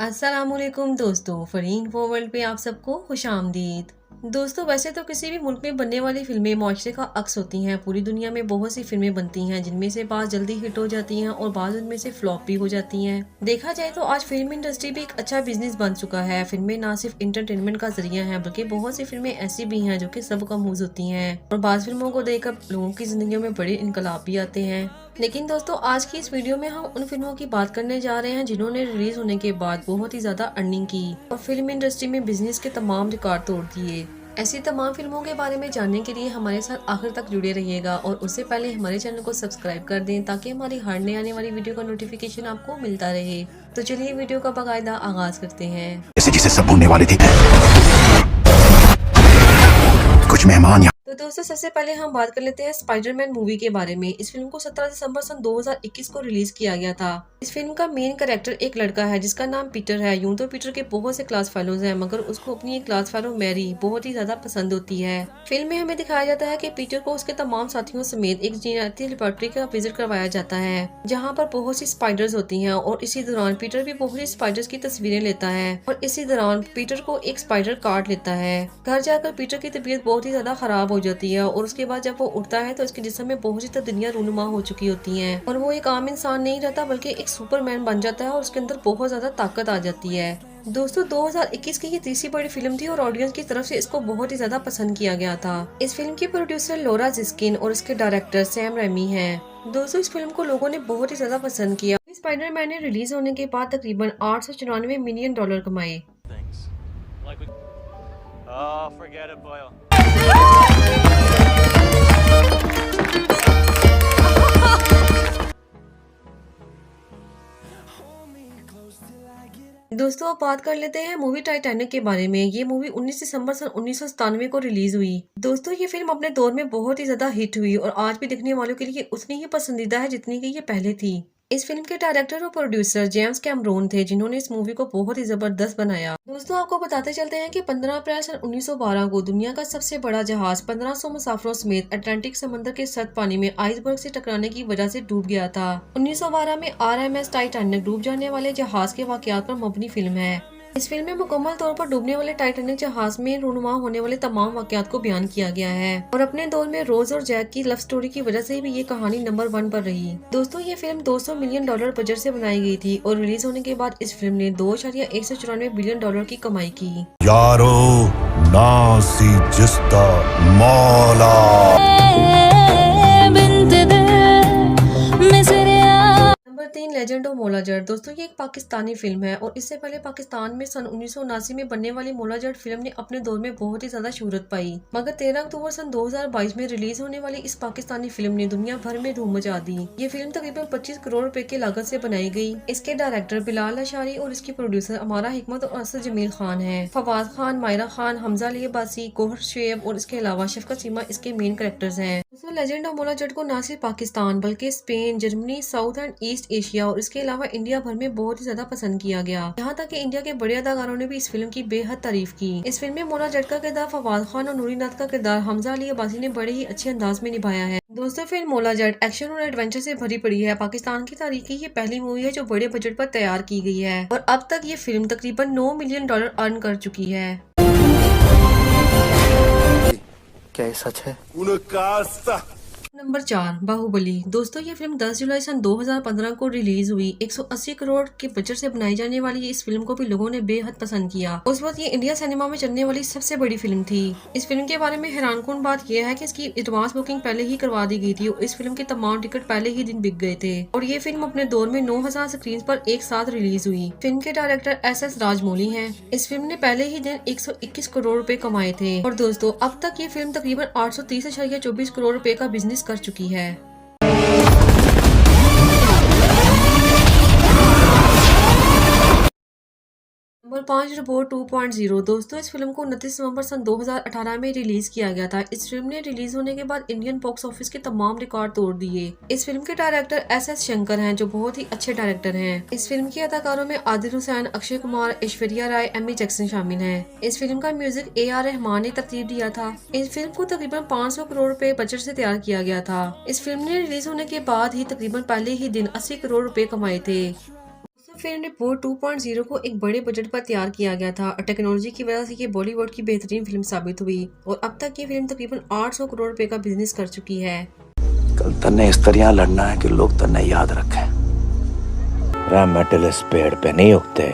अस्सलामुअलैकुम दोस्तों, फरीन वर्ल्ड पे आप सबको खुशामदीद। दोस्तों, वैसे तो किसी भी मुल्क में बनने वाली फिल्में माशरे का अक्स होती हैं। पूरी दुनिया में बहुत सी फिल्में बनती हैं जिनमें से बाज़ जल्दी हिट हो जाती हैं और बाज़ उनमें से फ्लॉप भी हो जाती हैं। देखा जाए तो आज फिल्म इंडस्ट्री भी एक अच्छा बिजनेस बन चुका है। फिल्में ना सिर्फ इंटरटेनमेंट का जरिया है बल्कि बहुत सी फिल्में ऐसी भी हैं जो कि सबका मूज होती हैं और बाज़ फिल्मों को देखकर लोगों की जिंदगियों में बड़े इनकलाब भी आते हैं। लेकिन दोस्तों, आज की इस वीडियो में हम उन फिल्मों की बात करने जा रहे हैं जिन्होंने रिलीज होने के बाद बहुत ही ज्यादा अर्निंग की और फिल्म इंडस्ट्री में बिजनेस के तमाम रिकॉर्ड तोड़ दिए। ऐसी तमाम फिल्मों के बारे में जानने के लिए हमारे साथ आखिर तक जुड़े रहिएगा और उससे पहले हमारे चैनल को सब्सक्राइब कर दें ताकि हमारी हर नई आने वाली वीडियो का नोटिफिकेशन आपको मिलता रहे। तो चलिए वीडियो का बाकायदा आगाज करते हैं। जैसे जिसे सब भूलने वाले थे, कुछ मेहमान तो दोस्तों, सबसे पहले हम बात कर लेते हैं स्पाइडरमैन मूवी के बारे में। इस फिल्म को 17 दिसंबर सन 2021 को रिलीज किया गया था। इस फिल्म का मेन कैरेक्टर एक लड़का है जिसका नाम पीटर है। यूं तो पीटर के बहुत से क्लास फेलोज हैं मगर उसको अपनी एक क्लास फेलो मैरी बहुत ही ज्यादा पसंद होती है। फिल्म में हमें दिखाया जाता है कि पीटर को उसके तमाम साथियों समेत एक जीनाती लेबोरेटरी का विजिट करवाया जाता है जहाँ पर बहुत सी स्पाइडर्स होती हैं और इसी दौरान पीटर भी बहुत सी स्पाइडर्स की तस्वीरें लेता है और इसी दौरान पीटर को एक स्पाइडर काट लेता है। घर जाकर पीटर की तबीयत बहुत ही ज्यादा खराब हो जाती है और उसके बाद जब वो उठता है तो उसके जिस्म में बहुत सी तब्दीलियां रूनुमा हो चुकी होती हैं और वो एक आम इंसान नहीं रहता बल्कि एक सुपरमैन बन जाता है और उसके अंदर बहुत ज्यादा ताकत आ जाती है। दोस्तों, 2021 की ये तीसरी बड़ी फिल्म थी और ऑडियंस की तरफ से इसको बहुत ही ज्यादा पसंद किया गया था। इस फिल्म की प्रोड्यूसर लॉरा जिस्किन और इसके डायरेक्टर सैम रेमी हैं। दोस्तों, इस फिल्म को लोगों ने बहुत ही ज्यादा पसंद किया। स्पाइडरमैन ने रिलीज होने के बाद तकरीबन $894 मिलियन कमाए। दोस्तों, अब बात कर लेते हैं मूवी टाइटैनिक के बारे में। ये मूवी 19 दिसंबर सन 1997 को रिलीज हुई। दोस्तों, ये फिल्म अपने दौर में बहुत ही ज्यादा हिट हुई और आज भी देखने वालों के लिए उतनी ही पसंदीदा है जितनी की ये पहले थी। इस फिल्म के डायरेक्टर और प्रोड्यूसर जेम्स कैमरून थे जिन्होंने इस मूवी को बहुत ही जबरदस्त बनाया। दोस्तों, आपको बताते चलते हैं कि 15 अप्रैल सन 1912 को दुनिया का सबसे बड़ा जहाज 1500 मुसाफिरों समेत अटलांटिक समंदर के सर्द पानी में आइसबर्ग से टकराने की वजह से डूब गया था। 1912 में RMS टाइटैनिक डूब जाने वाले जहाज के वाकयात पर मबनी फिल्म है। इस फिल्म में मुकम्मल तौर पर डूबने वाले टाइटैनिक जहाज में रूनुमा होने वाले तमाम वाकयात को बयान किया गया है और अपने दौर में रोज और जैक की लव स्टोरी की वजह से भी ये कहानी नंबर 1 पर रही। दोस्तों, ये फिल्म $200 मिलियन बजट से बनाई गई थी और रिलीज होने के बाद इस फिल्म ने $2.194 बिलियन की कमाई की। यारो नासी जिस्ता मौला। Number 3, legend of Maula Jatt. दोस्तों, ये एक पाकिस्तानी फिल्म है और इससे पहले पाकिस्तान में सन 1979 में बनने वाली मौला जट फिल्म ने अपने दौर में बहुत ही ज्यादा शोहरत पाई मगर 13 अक्टूबर सन 2022 में रिलीज होने वाली इस पाकिस्तानी फिल्म ने दुनिया भर में धूम मचा दी। ये फिल्म तकरीबन 25 करोड़ रुपए की लागत से बनाई गई। इसके डायरेक्टर बिलाल अशारी और इसकी प्रोड्यूसर अमारा हिकमत और असद जमील खान है। फवाद खान, मायरा खान, हमजा अली अब्बासी, कोहर शुएब और इसके अलावा शफकत सीमा इसके मेन कैरेक्टर्स हैं। लेजेंड ऑफ मौला जट को न सिर्फ पाकिस्तान बल्कि Spain, Germany, south and east Asia और इसके अलावा इंडिया भर में बहुत ही ज्यादा पसंद किया गया। यहाँ तक कि इंडिया के बड़े अदाकारों ने भी इस फिल्म की बेहद तारीफ की। इस फिल्म में मौला जट का किरदार फवाद खान और नूरी नाथ का किरदार हमजा अली अब्बासी ने बड़े ही अच्छे अंदाज में निभाया है। दोस्तों, फिल्म मौला जट एक्शन और एडवेंचर से भरी पड़ी है। पाकिस्तान की तारीख की ये पहली मूवी है जो बड़े बजट पर तैयार की गई है और अब तक ये फिल्म तकरीबन $9 मिलियन अर्न कर चुकी है। क्या ये सच है? नंबर 4, बाहुबली। दोस्तों, ये फिल्म 10 जुलाई सन 2015 को रिलीज हुई। 180 करोड़ के बजट से बनाई जाने वाली इस फिल्म को भी लोगों ने बेहद पसंद किया। उस वक्त ये इंडिया सिनेमा में चलने वाली सबसे बड़ी फिल्म थी। इस फिल्म के बारे में हैरानकुन बात यह है कि इसकी एडवांस बुकिंग पहले ही करवा दी गई थी और इस फिल्म के तमाम टिकट पहले ही दिन बिक गए थे और ये फिल्म अपने दौर में 9000 स्क्रीन पर एक साथ रिलीज हुई। फिल्म के डायरेक्टर SS राजमौली हैं। इस फिल्म ने पहले ही दिन 121 करोड़ रुपए कमाए थे और दोस्तों, अब तक ये फिल्म तकरीबन 830.24 करोड़ रुपए का बिजनेस कर चुकी है। Number 5, robot 2.0। दोस्तों, इस फिल्म को 29 नवंबर सन 2018 में रिलीज किया गया था। इस फिल्म ने रिलीज होने के बाद इंडियन बॉक्स ऑफिस के तमाम रिकॉर्ड तोड़ दिए। इस फिल्म के डायरेक्टर SS शंकर हैं जो बहुत ही अच्छे डायरेक्टर हैं। इस फिल्म के अदाकारों में आदिल हुसैन, अक्षय कुमार, ऐश्वर्या राय, एमी जैक्सन शामिल हैं। इस फिल्म का म्यूजिक AR रहमान ने तरतीब दिया था। इस फिल्म को तकरीबन 500 करोड़ रुपए बजट से तैयार किया गया था। इस फिल्म ने रिलीज होने के बाद ही तकरीबन पहले ही दिन 80 करोड़ रुपए कमाए थे। फिल्म रिपोर्ट 2.0 को एक बड़े बजट पर तैयार किया गया था और टेक्नोलॉजी की वजह से ये बॉलीवुड की बेहतरीन फिल्म साबित हुई और अब तक ये फिल्म तकरीबन 800 करोड़ रुपए का बिजनेस कर चुकी है। कल तन्ने इस तरह लड़ना है कि लोग तन्ने याद रखें। मेटल इस पेड़ पे नहीं उगते।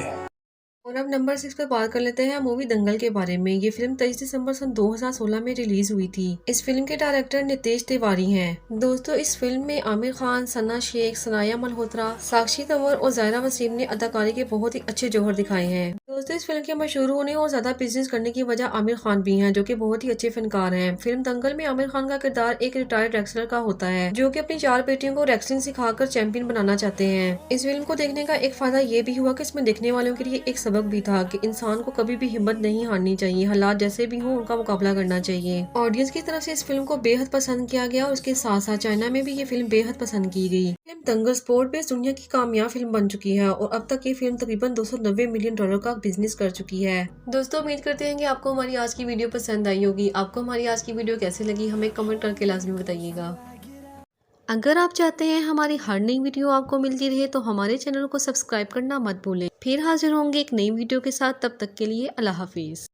और अब नंबर 6 पर बात कर लेते हैं मूवी दंगल के बारे में। ये फिल्म 23 दिसंबर सन 2016 में रिलीज हुई थी। इस फिल्म के डायरेक्टर नितेश तिवारी हैं। दोस्तों, इस फिल्म में आमिर खान, सना शेख, सनाया मल्होत्रा, साक्षी तंवर और जायरा वसीम ने अदाकारी के बहुत ही अच्छे जौहर दिखाए हैं। दोस्तों, इस फिल्म के मशहूर होने और ज्यादा बिजनेस करने की वजह आमिर खान भी हैं, जो कि बहुत ही अच्छे फनकार हैं। फिल्म दंगल में आमिर खान का किरदार एक रिटायर्ड रेसलर का होता है, जो कि अपनी 4 बेटियों को रेसलिंग सिखाकर चैंपियन बनाना चाहते हैं। इस फिल्म को देखने का एक फायदा ये भी हुआ कि इसमें देखने वालों के लिए एक सबक भी था कि इंसान को कभी भी हिम्मत नहीं हारनी चाहिए, हालात जैसे भी हों उनका मुकाबला करना चाहिए। ऑडियंस की तरफ से इस फिल्म को बेहद पसंद किया गया और उसके साथ साथ चाइना में भी ये फिल्म बेहद पसंद की गई। फिल्म दंगल स्पोर्ट बेस्ड दुनिया की कामयाब फिल्म बन चुकी है और अब तक ये फिल्म तकरीबन 290 मिलियन डॉलर का बिजनेस कर चुकी है। दोस्तों, उम्मीद करते हैं कि आपको हमारी आज की वीडियो पसंद आई होगी। आपको हमारी आज की वीडियो कैसे लगी हमें कमेंट करके लाजमी बताइएगा। अगर आप चाहते हैं हमारी हर नई वीडियो आपको मिलती रहे तो हमारे चैनल को सब्सक्राइब करना मत भूलें। फिर हाजिर होंगे एक नई वीडियो के साथ, तब तक के लिए अल्लाह हाफिज।